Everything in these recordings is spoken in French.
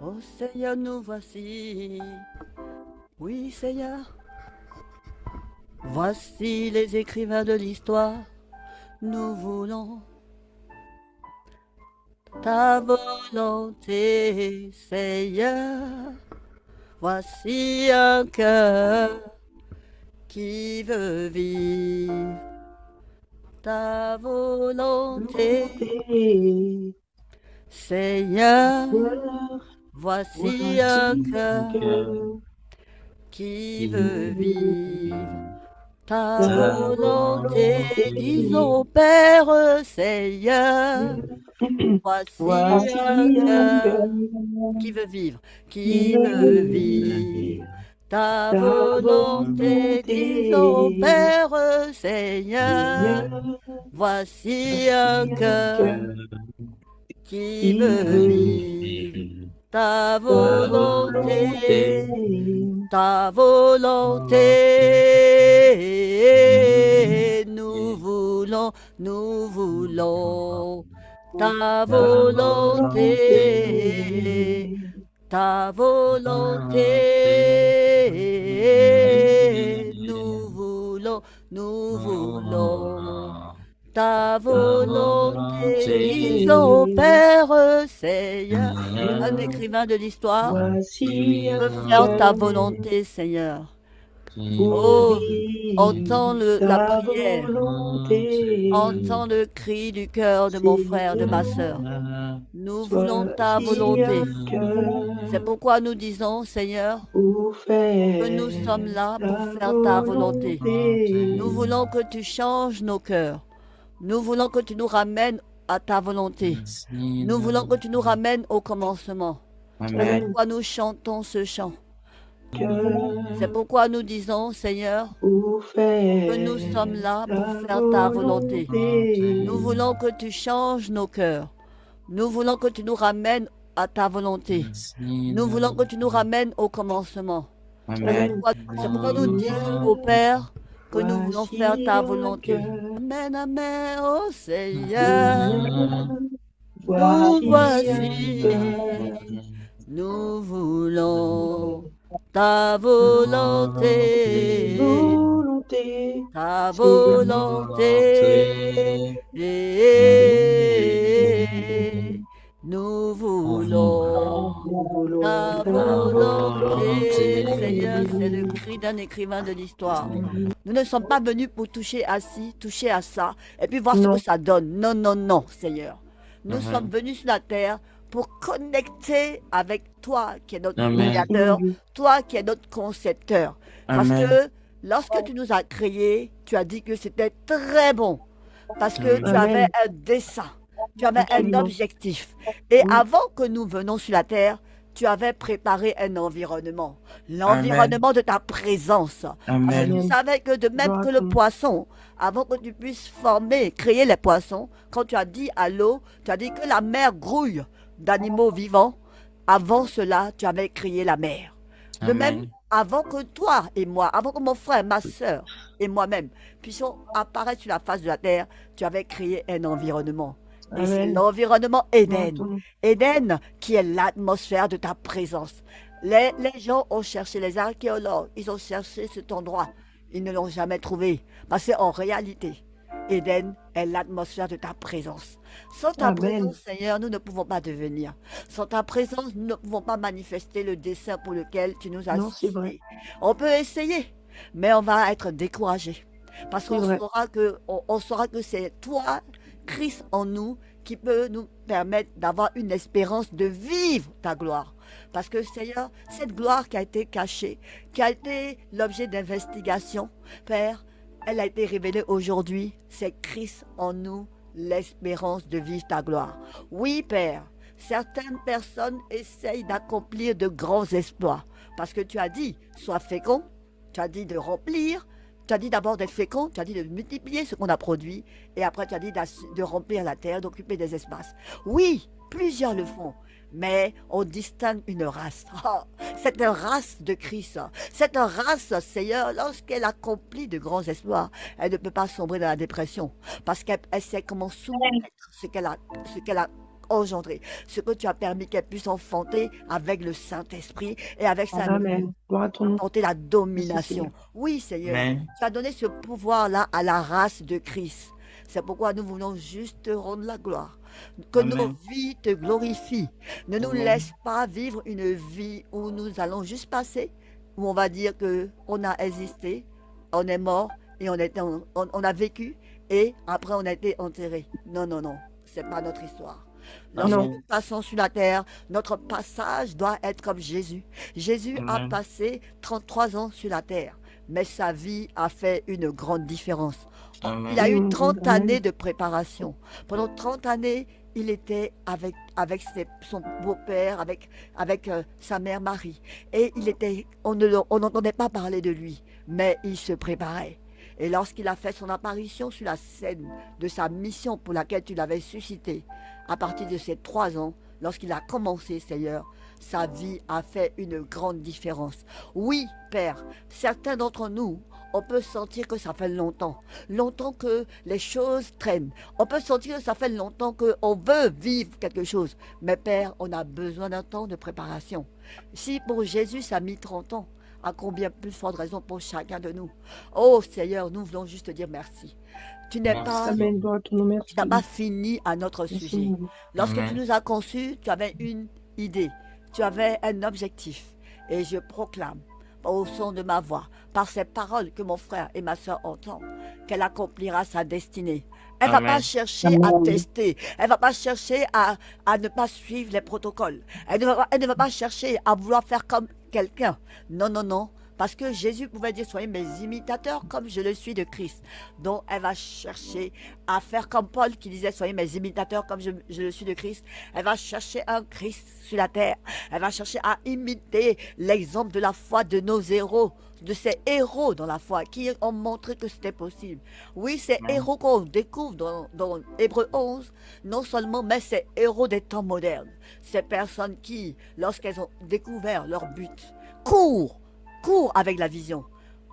Oh Seigneur, nous voici. Oui, Seigneur. Voici les écrivains de l'histoire. Nous voulons ta volonté, Seigneur. Voici un cœur qui veut vivre ta volonté, Volonté, Seigneur. Seigneur, Voici un voici un cœur cœur qui qui veut veut vivre ta ta volonté. volonté. Disons, Père Seigneur, voici un Voici un cœur cœur qui veut vivre, qui qui veut veut vivre ta ta volonté. Disons, volonté. Père Seigneur, Seigneur, voici un voici un cœur cœur qui qui veut veut vivre ta ta volonté. volonté. Ta volonté, nous voulons ta Ta volonté, volonté, ta volonté, nous voulons ta ta volonté. Disons, volonté. Père Seigneur, un écrivain de l'histoire Voici veut un faire ta cœur volonté, Seigneur. pour Oh, vivre entends la ta prière, volonté. entends le cri du cœur de mon frère, de ma Seigneur, sœur. Nous voulons ta voici un volonté. C'est cœur pourquoi nous disons, Seigneur, pour que nous sommes faire là pour ta faire ta volonté. Nous volonté. voulons que tu changes nos cœurs. Nous voulons que tu nous ramènes à ta volonté. Nous voulons que tu nous ramènes au commencement. C'est Amen. pourquoi nous chantons ce chant. C'est Cœur pourquoi nous disons, Seigneur, pour que nous faire sommes là pour ta faire ta volonté. Nous volonté. voulons que tu changes nos cœurs. Nous voulons que tu nous ramènes à ta volonté. Nous voulons que tu nous ramènes au commencement. Amen. C'est pourquoi nous disons au Seigneur, Père que nous voulons faire voici ta un volonté. cœur. Amen, amen, oh Seigneur, Seigneur, nous voici un cœur. voici. Nous voulons ta volonté, Volonté, ta volonté. Seigneur. Nous voulons Nous voulons ta ta volonté. Seigneur, c'est le volonté. cri d'un écrivain de l'histoire. Nous ne sommes pas venus pour toucher à ci, toucher à ça, et puis voir ce que Non. ça donne. Non, non, non, Seigneur. Nous sommes venus sur la terre pour connecter avec toi qui est notre créateur, Oui. toi qui es notre concepteur. Parce que lorsque tu nous as créés, tu as dit que c'était très bon. Parce que tu avais Amen. un dessein, tu avais un Absolument. objectif. Et Oui. avant que nous venions sur la terre, tu avais préparé un environnement. L'environnement de ta présence. Parce que tu Amen. savais que de même Gloire que à le toi. poisson, avant que tu puisses former, créer les poissons, quand tu as dit à l'eau, tu as dit que la mer grouille d'animaux vivants. Avant cela, tu avais créé la mer. De même, avant que toi et moi, avant que mon frère, ma soeur et moi-même puissions apparaître sur la face de la terre, tu avais créé un environnement. Et c'est Amen. l'environnement Gloire à Éden. toi. Éden qui est l'atmosphère de ta présence. Les gens ont cherché, les archéologues, ils ont cherché cet endroit. Ils ne l'ont jamais trouvé. Parce qu'en réalité, Éden est l'atmosphère de ta présence. Sans ta Amen. présence, Seigneur, nous ne pouvons pas devenir. Sans ta présence, nous ne pouvons pas manifester le dessein pour lequel tu nous as Non, c'est vrai. cités. On peut essayer, mais on va être découragé. Parce C'est qu'on vrai. saura que c'est toi, Christ en nous, qui peut nous permettre d'avoir une espérance de vivre ta gloire. Parce que Seigneur, cette gloire qui a été cachée, qui a été l'objet d'investigation, Père, elle a été révélée aujourd'hui. C'est Christ en nous, l'espérance de vivre ta gloire. Oui, Père, certaines personnes essayent d'accomplir de grands exploits. Parce que tu as dit, sois fécond, tu as dit de remplir, tu as dit d'abord d'être fécond, tu as dit de multiplier ce qu'on a produit, et après tu as dit de remplir la terre, d'occuper des espaces. Oui, plusieurs le font, mais on distingue une race. Oh, cette race de Christ, cette race, Seigneur, lorsqu'elle accomplit de grands exploits, elle ne peut pas sombrer dans la dépression, parce qu'elle sait comment soumettre ce qu'elle a engendré, ce que tu as permis qu'elle puisse enfanter avec le Saint-Esprit et avec sa Amen. Gloire à ton nom. porter la Merci, domination. Seigneur. Oui, Seigneur, Amen. tu as donné ce pouvoir-là à la race de Christ. C'est pourquoi nous voulons juste te rendre la gloire. Que nos Amen. vies te glorifient. Ne nous Amen. laisse pas vivre une vie où nous allons juste passer, où on va dire que on a existé, on est mort et on a vécu et après on a été enterré. Non, non, non, c'est pas notre histoire. Lorsque Amen. nous passons sur la terre, notre passage doit être comme Jésus. Jésus a Amen. passé 33 ans sur la terre, mais sa vie a fait une grande différence. Il Amen. a Oui, eu mon Dieu. 30 Amen. années de préparation. Pendant 30 années, il était avec son beau-père, avec sa mère Marie. Et on n'entendait pas parler de lui, mais il se préparait. Et lorsqu'il a fait son apparition sur la scène de sa mission pour laquelle tu l'avais suscité, à partir de ses 3 ans, lorsqu'il a commencé, Seigneur, sa vie a fait une grande différence. Oui, Père, certains d'entre nous, on peut sentir que ça fait longtemps que les choses traînent. On peut sentir que ça fait longtemps qu'on veut vivre quelque chose. Mais Père, on a besoin d'un temps de préparation. Si pour Jésus, ça a mis 30 ans, à combien plus forte raison pour chacun de nous. Oh Seigneur, nous voulons juste te dire merci. Tu n'es Merci. pas, Amen. Gloire à ton nom. tu n'as Merci. pas fini à notre Merci, sujet. mon Dieu. Lorsque tu Amen. nous as conçus, tu avais une idée, tu avais un objectif. Et je proclame au son de ma voix, par ces paroles que mon frère et ma soeur entendent, qu'elle accomplira sa destinée. Elle ne va pas Amen. chercher à Amen. tester. Elle ne va pas chercher à ne pas suivre les protocoles. Elle ne va pas chercher à vouloir faire comme quelqu'un. Non, non, non. Parce que Jésus pouvait dire, soyez mes imitateurs comme je le suis de Christ. Donc elle va chercher à faire comme Paul qui disait, soyez mes imitateurs comme je le suis de Christ. Elle va chercher un Christ sur la terre. Elle va chercher à imiter l'exemple de la foi de nos héros, de ces héros dans la foi qui ont montré que c'était possible. Oui, ces Amen. héros qu'on découvre dans Hébreux 11, non seulement, mais ces héros des temps modernes. Ces personnes qui, lorsqu'elles ont découvert leur but, courent avec la vision.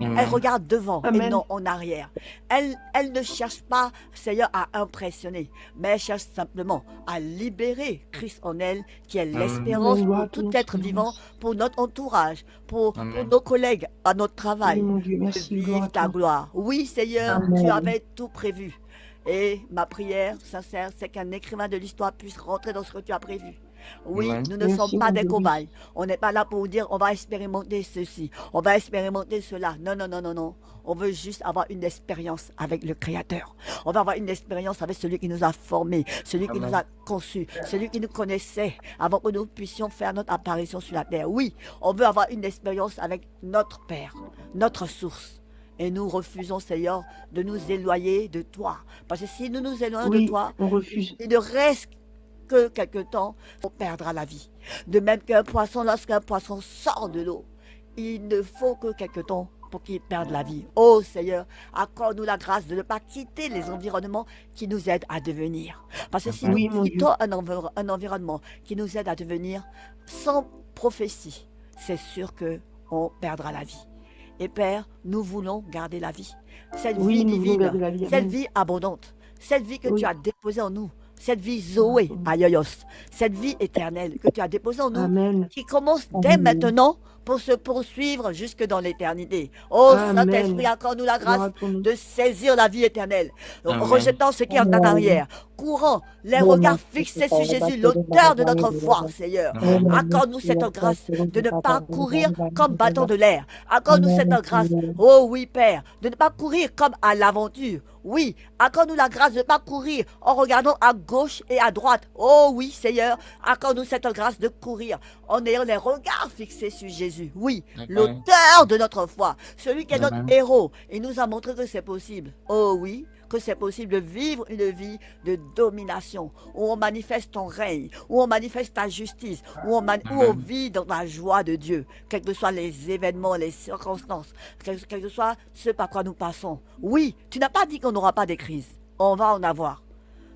Elle Amen. regarde devant et Amen. non en arrière. Elle ne cherche pas, Seigneur, à impressionner, mais elle cherche simplement à libérer Christ en elle, qui est Amen. l'espérance Amen. Gloire pour à ton tout nom, être Seigneur. vivant, pour notre entourage, pour Amen. nos collègues à notre Oui, travail, mon Dieu. de Merci. Gloire vivre à ta toi. gloire. Oui, Seigneur, tu Amen. avais tout prévu. Et ma prière sincère, c'est qu'un écrivain de l'histoire puisse rentrer dans ce que tu as prévu. Oui, Amen. nous ne sommes Merci, pas mon des Dieu. Oui. cobayes. On n'est pas là pour dire on va expérimenter ceci, on va expérimenter cela. Non, non, non, non, non. On veut juste avoir une expérience avec le Créateur. On va avoir une expérience avec celui qui nous a formés, celui qui nous Amen. a conçus, celui qui nous connaissait avant que nous puissions faire notre apparition sur la terre. Oui, on veut avoir une expérience avec notre Père, notre source. Et nous refusons, Seigneur, de nous éloigner de toi. Parce que si nous nous éloignons de Oui, toi, on refuse. il ne reste que quelque temps, on perdra la vie. De même qu'un poisson, lorsqu'un poisson sort de l'eau, il ne faut que quelque temps pour qu'il perde la vie. Oh Seigneur, accorde-nous la grâce de ne pas quitter les environnements qui nous aident à devenir. Parce que si nous Oui, mon Dieu. quittons un environnement qui nous aide à devenir sans prophétie, c'est sûr qu'on perdra la vie. Et Père, nous voulons garder la vie. Cette Oui, vie nous voulons divine, garder la vie. cette Amen. vie abondante, cette vie que Oui. tu as déposée en nous, cette vie Zoé, Ayoyos, cette vie éternelle que tu as déposée en nous, Amen. qui commence dès Amen. maintenant pour se poursuivre jusque dans l'éternité. Oh Saint-Esprit, Amen. accorde-nous la Gloire grâce à ton nom. de saisir la vie éternelle, Amen. rejetant ce qui est en arrière, courant les regards fixés sur Jésus, l'auteur de notre foi, Seigneur. Amen. Accorde-nous cette grâce de ne pas courir comme bâton de l'air. Accorde-nous cette grâce, oh oui Père, de ne pas courir comme à l'aventure. Oui, accorde-nous la grâce de ne pas courir en regardant à gauche et à droite. Oh oui Seigneur, accorde-nous cette grâce de courir en ayant les regards fixés sur Jésus. Oui, Amen. l'auteur de notre foi, celui qui est notre Amen. héros. Il nous a montré que c'est possible. Oh oui, que c'est possible de vivre une vie de domination, où on manifeste ton règne, où on manifeste ta justice, où on Amen. vit dans la joie de Dieu, quels que soient les événements, les circonstances, quel que soit ce par quoi nous passons. Oui, tu n'as pas dit qu'on n'aura pas des crises, on va en avoir.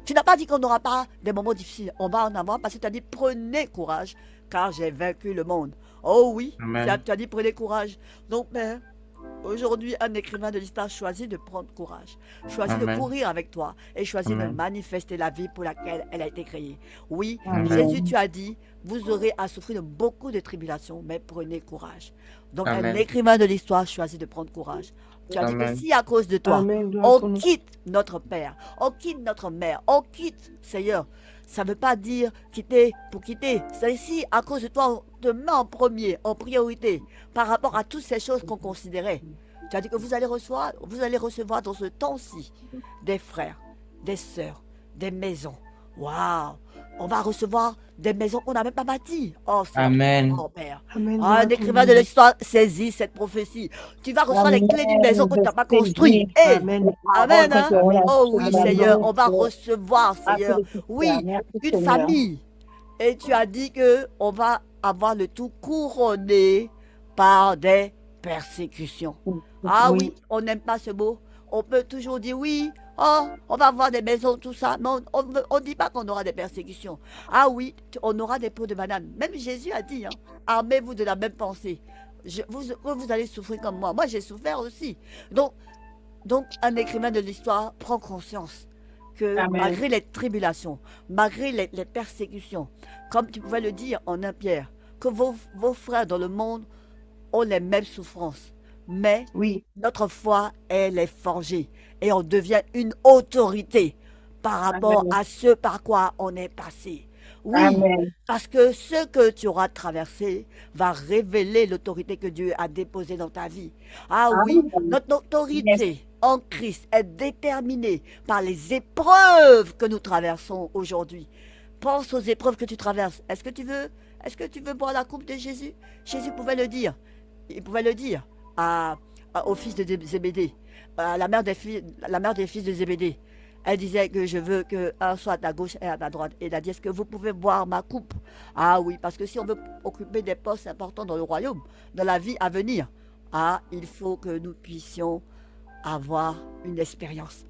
Tu n'as pas dit qu'on n'aura pas des moments difficiles, on va en avoir parce que tu as dit prenez courage, car j'ai vaincu le monde. Oh oui, Amen. tu as dit prenez courage. Donc, Père, Aujourd'hui, un écrivain de l'histoire choisit de prendre courage, choisit de Amen. courir avec toi et choisit de Amen. manifester la vie pour laquelle elle a été créée. Oui, Amen. Jésus, tu as dit, vous aurez à souffrir de beaucoup de tribulations, mais prenez courage. Donc, un Amen. écrivain de l'histoire choisit de prendre courage. Tu as dit que Amen. si à cause de toi, Amen. Gloire on ton nom. quitte notre père, on quitte notre mère, on quitte, Seigneur, ça ne veut pas dire quitter pour quitter. C'est si à cause de toi, on te met en premier, en priorité, par rapport à toutes ces choses qu'on considérait. Tu as dit que vous allez recevoir dans ce temps-ci des frères, des sœurs, des maisons. Waouh! On va recevoir des maisons qu'on n'a même pas bâties. Oh, Seigneur, Amen. oh Père. Amen. Ah, un Gloire ton écrivain de nom. l'histoire saisit cette prophétie. Tu vas recevoir les clés d'une maison que tu n'as pas construite. Hey! Amen. Amen, hein? Amen. Oh oui, Amen. Seigneur, on va recevoir, Seigneur, oui, une famille. Et tu as dit que on va avoir le tout couronné par des persécutions. Ah oui, on n'aime pas ce mot. On peut toujours dire oui, oh, on va avoir des maisons, tout ça, mais on ne dit pas qu'on aura des persécutions. Ah oui, on aura des pots de banane. Même Jésus a dit, hein, armez-vous de la même pensée. Vous allez souffrir comme moi. Moi, j'ai souffert aussi. Donc, un écrivain de l'histoire prend conscience que Amen. malgré les tribulations, malgré les persécutions, comme tu pouvais le dire en 1 Pierre, que vos frères dans le monde ont les mêmes souffrances. Mais Oui. notre foi, elle est forgée et on devient une autorité par rapport Amen. à ce par quoi on est passé. Oui, Amen. parce que ce que tu auras traversé va révéler l'autorité que Dieu a déposée dans ta vie. Ah oui, notre autorité en Christ est déterminée par les épreuves que nous traversons aujourd'hui. Pense aux épreuves que tu traverses. Est-ce que tu veux boire la coupe de Jésus? Jésus pouvait le dire. Il pouvait le dire au fils de Zébédée, à la mère des fils de Zébédée. Elle disait que je veux qu'un soit à ta gauche et à ta droite. Et elle a dit, est-ce que vous pouvez boire ma coupe? Ah oui, parce que si on veut occuper des postes importants dans le royaume, dans la vie à venir, il faut que nous puissions avoir une expérience,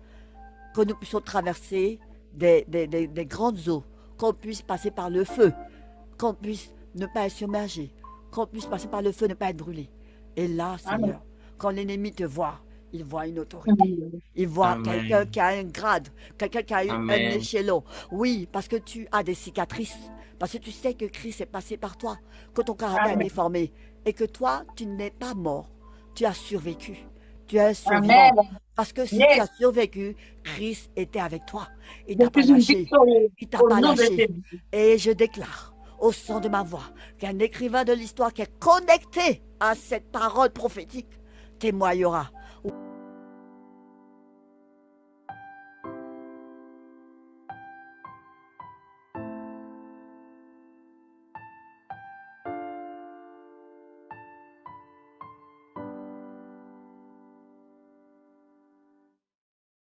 que nous puissions traverser des grandes eaux, qu'on puisse passer par le feu, qu'on puisse ne pas être submergé, qu'on puisse passer par le feu, ne pas être brûlé. Et là, Seigneur, quand l'ennemi te voit, il voit une autorité. Il voit Amen. quelqu'un qui a un grade, quelqu'un qui a un Amen. échelon. Oui, parce que tu as des cicatrices. Parce que tu sais que Christ est passé par toi, que ton caractère est déformé. Et que toi, tu n'es pas mort. Tu as survécu. Tu es survivant. Parce que si tu as survécu, Christ était avec toi. Il t'a pas lâché. Il t'a pas lâché. Et je déclare au son de ma voix qu'un écrivain de l'histoire qui est connecté à cette parole prophétique témoignera